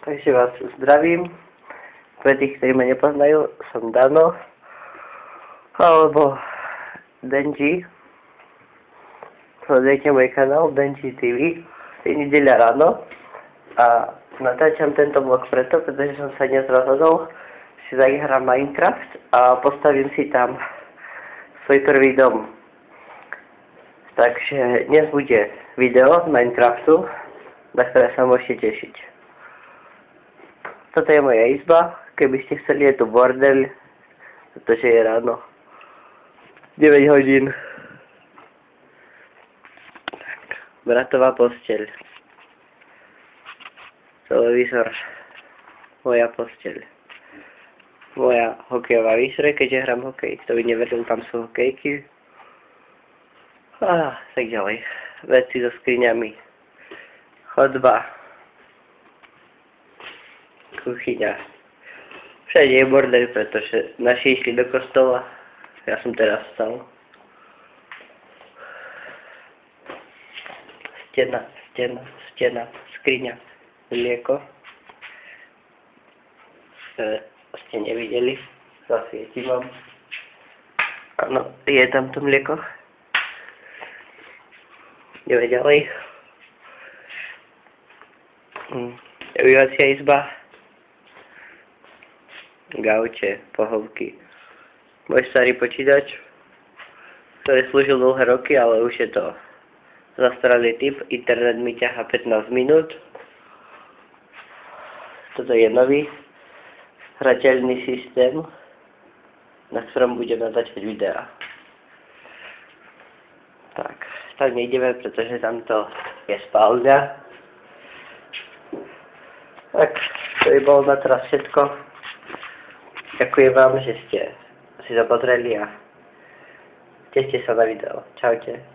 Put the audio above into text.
Takže vás zdravím. Pre tých, ktorí ma nepoznajú, som Dano. Alebo Denji. Sledujte môj kanál Denji TV. Je nedeľa ráno. A natáčam tento vlog preto, pretože som sa dnes rozhodol, že zahrám Minecraft a postavím si tam svoj prvý dom. Takže dnes bude video z Minecraftu, na ktoré sa môžete tešiť. Toto je moja izba, keby ste chceli, je tu bordel, pretože je ráno. 9 hodín. Tak, bratová posteľ. Televízor. Moja posteľ. Moja hokejová výstroja, keďže hrám hokej. Kto by nevedel, tam sú hokejky. A tak ďalej. Veci so skriňami. Chodba. Kuchyňa. Všade je bordel, pretože naši išli do kostola. Ja som teraz vstal. Stena, skriňa, mlieko. Ste nevideli. Zasvietím vám. Áno, je tam to mlieko. Ideme ďalej. Obývacia izba. Gauče, pohovky. Môj starý počítač, ktorý slúžil dlhé roky, ale už je to zastaralý typ. Internet mi ťaha 15 minút. Toto je nový hrateľný systém, na ktorom budem natáčať videa. Tak, tam nejdeme, pretože tamto je spálňa. Tak, to by bolo na teraz všetko. Ďakujem vám, že ste si to pozreli a tešte sa na video. Čaute.